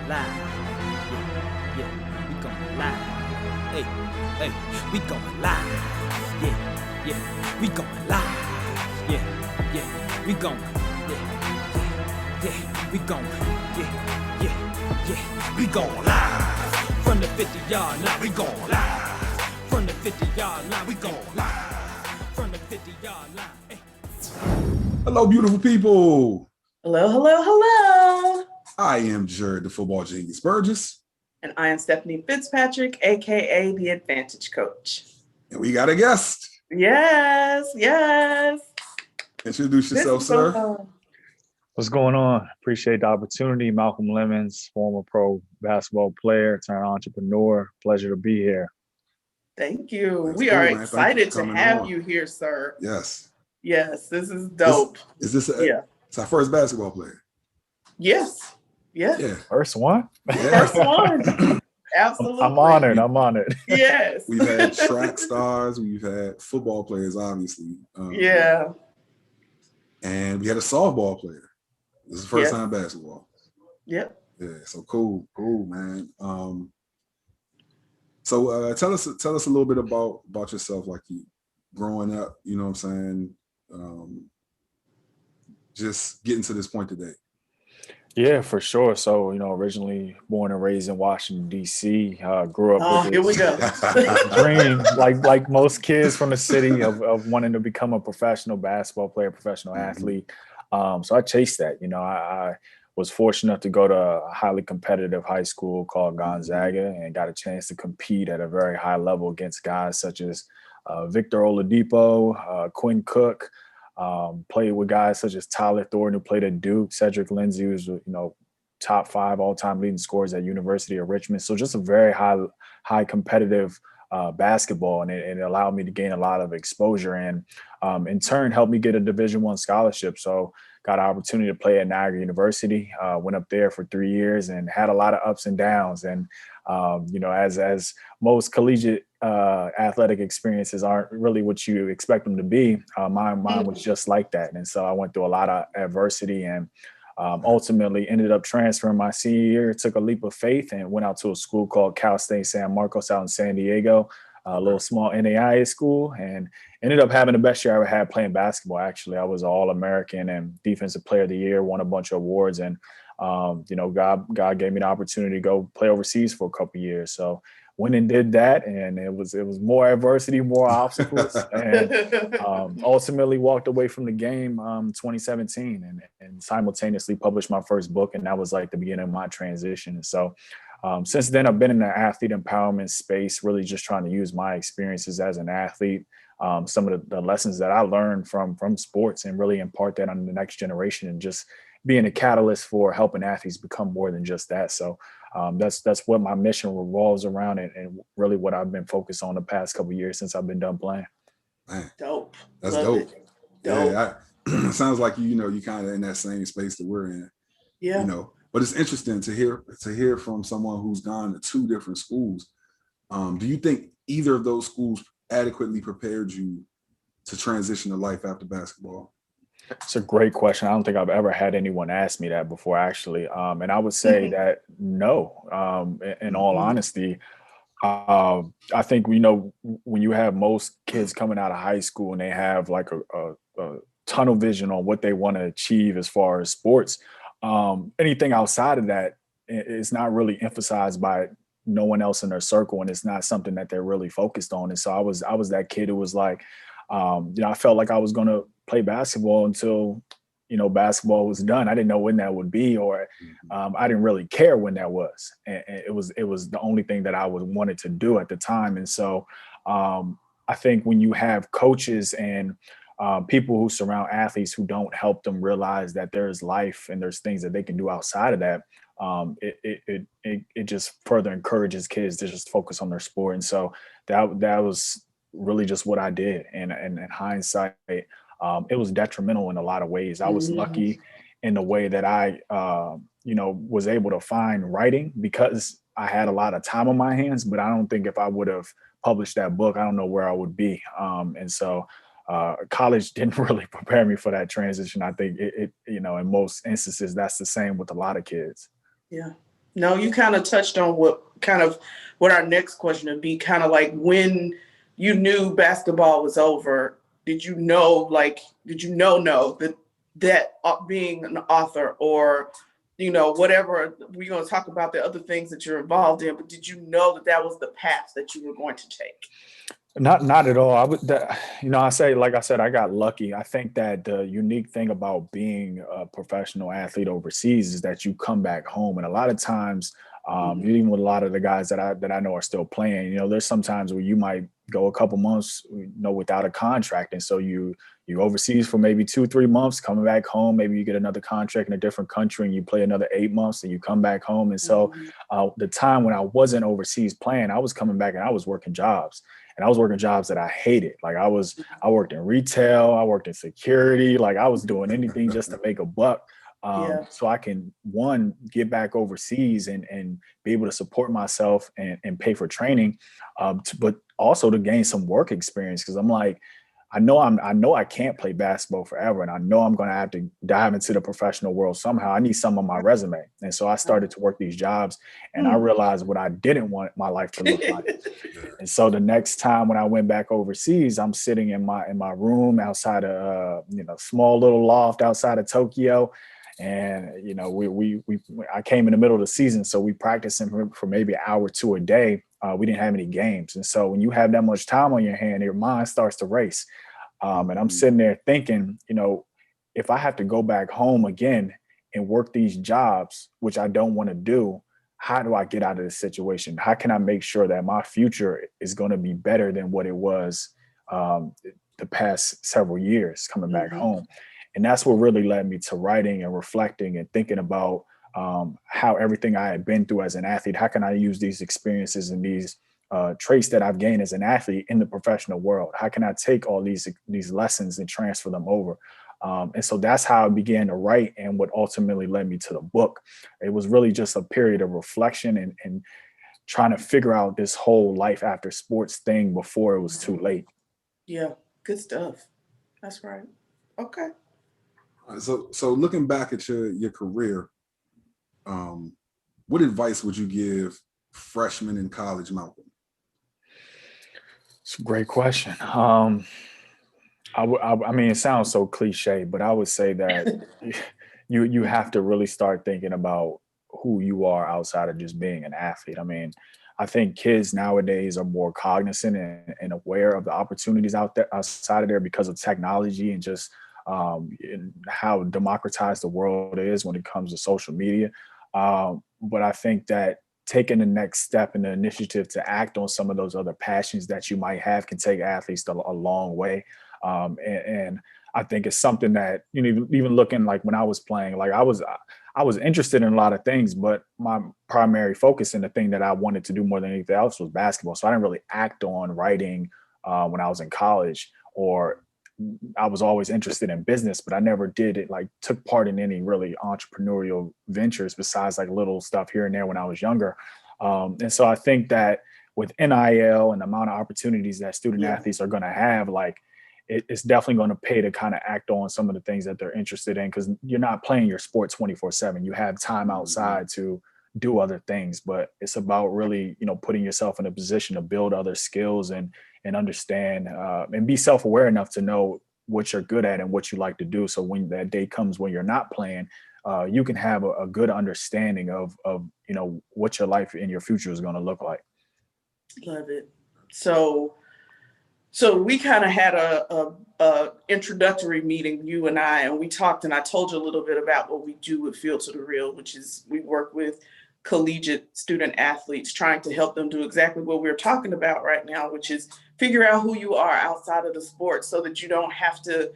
live. Yeah, yeah, we going live. Hey, hey, we going live. Yeah, yeah, we going live. Yeah, yeah, we going. Yeah, yeah, we going. Yeah, yeah, yeah, we going live. From the 50-yard line, we going live. From the 50-yard line, we going live. From the 50-yard line. Hey. Hello, beautiful people. Hello, hello, hello. I am Jarrett, the football genius Burgess. And I am Stephanie Fitzpatrick, aka the Advantage Coach. And we got a guest. Yes, yes. Introduce yourself, sir. Fun. What's going on? Appreciate the opportunity. Malcolm Lemmons, former pro basketball player turned entrepreneur. Pleasure to be here. Thank you. That's we cool, are man. excited to have on. you here, sir. Yes. Yes, this is dope. Is this yeah. It's our first basketball player? Yes. Yes. Yeah. First one? Yeah. First one. Absolutely. I'm honored. Yes. We've had track stars. We've had football players, obviously. Yeah. And we had a softball player. This is the first time basketball. Yep. Yeah. So cool, man. So tell us a little bit about yourself, like you growing up. You know what I'm saying? Just getting to this point today. Yeah, for sure. So, originally born and raised in Washington, D.C., grew up with here we go. dream, like most kids from the city of wanting to become a professional basketball player, professional athlete. So I chased that. I was fortunate enough to go to a highly competitive high school called Gonzaga and got a chance to compete at a very high level against guys such as Victor Oladipo, Quinn Cook. Played with guys such as Tyler Thornton, who played at Duke, Cedric Lindsey, who's top 5 all-time leading scorers at University of Richmond. So just a very high competitive basketball, and it allowed me to gain a lot of exposure, and in turn helped me get a Division I scholarship. So got an opportunity to play at Niagara University. Went up there for 3 years and had a lot of ups and downs. And as most collegiate athletic experiences aren't really what you expect them to be, mine was just like that. And so I went through a lot of adversity and ultimately ended up transferring my senior year, took a leap of faith and went out to a school called Cal State San Marcos out in San Diego, a little small NAIA school, and ended up having the best year I ever had playing basketball. Actually, I was All-American and Defensive Player of the Year, won a bunch of awards, and God gave me the opportunity to go play overseas for a couple of years. So went and did that, and it was more adversity, more obstacles, and ultimately walked away from the game 2017 and simultaneously published my first book, and that was like the beginning of my transition. And so since then, I've been in the athlete empowerment space, really just trying to use my experiences as an athlete, some of the lessons that I learned from sports, and really impart that on the next generation, and just being a catalyst for helping athletes become more than just that. So that's what my mission revolves around, and really what I've been focused on the past couple of years since I've been done playing. Man, dope. That's Love dope. Dope. Yeah, it sounds like you kind of in that same space that we're in. Yeah. But it's interesting to hear from someone who's gone to 2 different schools. Do you think either of those schools adequately prepared you to transition to life after basketball? It's a great question. I don't think I've ever had anyone ask me that before, actually. And I would say that no, in all honesty. I think, when you have most kids coming out of high school and they have like a tunnel vision on what they want to achieve as far as sports, anything outside of that is not really emphasized by no one else in their circle, and it's not something that they're really focused on. And so I was that kid who was like, I felt like I was going to play basketball until, basketball was done. I didn't know when that would be, or I didn't really care when that was. And it was the only thing that I wanted to do at the time. And so I think when you have coaches and people who surround athletes who don't help them realize that there's life and there's things that they can do outside of that, it just further encourages kids to just focus on their sport. And so that was really just what I did. And in hindsight, it was detrimental in a lot of ways. I was lucky in the way that I, was able to find writing because I had a lot of time on my hands, but I don't think if I would have published that book, I don't know where I would be. And so college didn't really prepare me for that transition. I think it in most instances, that's the same with a lot of kids. Yeah. No, you kind of touched on what our next question would be, kind of like when you knew basketball was over, did you know that being an author or, whatever, we're going to talk about the other things that you're involved in, but did you know that was the path that you were going to take? Not at all. Like I said, I got lucky. I think that the unique thing about being a professional athlete overseas is that you come back home, and a lot of times, even with a lot of the guys that I know are still playing, there's some times where you might go a couple months, without a contract, and so you overseas for maybe 2-3 months, coming back home, maybe you get another contract in a different country, and you play another 8 months, and you come back home, and so the time when I wasn't overseas playing, I was coming back and I was working jobs. And I was working jobs that I hated. Like I worked in retail, I worked in security, like I was doing anything just to make a buck. So I can, one, get back overseas and be able to support myself and pay for training, but also to gain some work experience. Cause I'm like, I know I can't play basketball forever, and I know I'm going to have to dive into the professional world somehow. I need some on my resume. And so I started to work these jobs, and I realized what I didn't want my life to look like. And so the next time when I went back overseas, I'm sitting in my room outside of small little loft outside of Tokyo. And, I came in the middle of the season, so we practiced for maybe an hour or two a day. We didn't have any games. And so when you have that much time on your hand, your mind starts to race. And I'm sitting there thinking, if I have to go back home again and work these jobs, which I don't want to do, how do I get out of this situation? How can I make sure that my future is going to be better than what it was the past several years coming back home? And that's what really led me to writing and reflecting and thinking about how everything I had been through as an athlete, how can I use these experiences and these traits that I've gained as an athlete in the professional world? How can I take all these lessons and transfer them over? And so that's how I began to write, and what ultimately led me to the book. It was really just a period of reflection and trying to figure out this whole life after sports thing before it was too late. Yeah, good stuff. That's right. Okay. So looking back at your career, what advice would you give freshmen in college, Malcolm? It's a great question. I mean, it sounds so cliche, but I would say that you have to really start thinking about who you are outside of just being an athlete. I mean, I think kids nowadays are more cognizant and aware of the opportunities out there outside of there because of technology and just and how democratized the world is when it comes to social media. But I think that taking the next step in the initiative to act on some of those other passions that you might have can take athletes a long way. And I think it's something that, even looking like when I was playing, like I was interested in a lot of things, but my primary focus and the thing that I wanted to do more than anything else was basketball. So I didn't really act on writing when I was in college, or I was always interested in business, but I never took part in any really entrepreneurial ventures besides like little stuff here and there when I was younger. And so I think that with NIL and the amount of opportunities that student athletes are going to have, it's definitely going to pay to kind of act on some of the things that they're interested in, because you're not playing your sport 24/7. You have time outside to do other things, but it's about really, putting yourself in a position to build other skills and understand and be self-aware enough to know what you're good at and what you like to do. So when that day comes when you're not playing, you can have a good understanding of what your life in your future is going to look like. Love it. So we kind of had a introductory meeting, you and I, we talked, and I told you a little bit about what we do with Field to the Real, which is we work with collegiate student athletes, trying to help them do exactly what we're talking about right now, which is figure out who you are outside of the sport so that you don't have to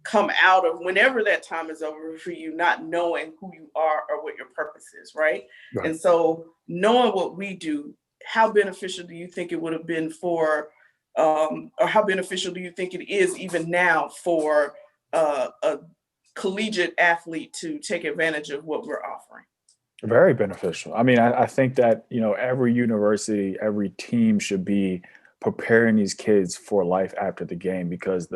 come out of whenever that time is over for you, not knowing who you are or what your purpose is, right? And so knowing what we do, how beneficial do you think it would have been for or how beneficial do you think it is even now for a collegiate athlete to take advantage of what we're offering? Very beneficial. I mean, I think that, every university, every team should be preparing these kids for life after the game, because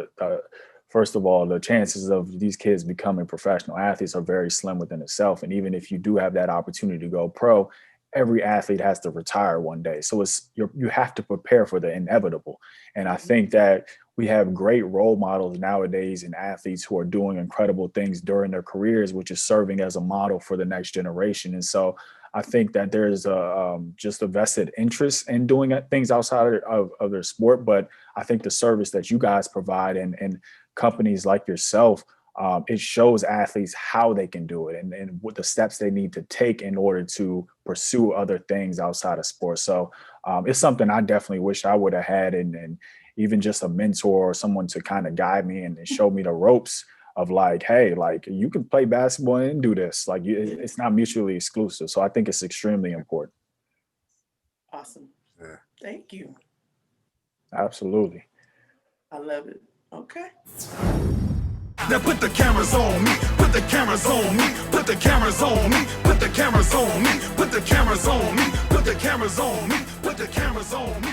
first of all, the chances of these kids becoming professional athletes are very slim within itself. And even if you do have that opportunity to go pro, every athlete has to retire one day. So you have to prepare for the inevitable. And I think that we have great role models nowadays in athletes who are doing incredible things during their careers, which is serving as a model for the next generation. And so I think that there's just a vested interest in doing things outside of their sport. But I think the service that you guys provide and companies like yourself, it shows athletes how they can do it and what the steps they need to take in order to pursue other things outside of sports. So it's something I definitely wish I would have had, and even just a mentor or someone to kind of guide me and show me the ropes of like, hey, like you can play basketball and do this. Like it's not mutually exclusive. So I think it's extremely important. Awesome. Yeah. Thank you. Absolutely. I love it. Okay. Now put the cameras on me, put the cameras on me, put the cameras on me, put the cameras on me, put the cameras on me, put the cameras on me, put the cameras on me.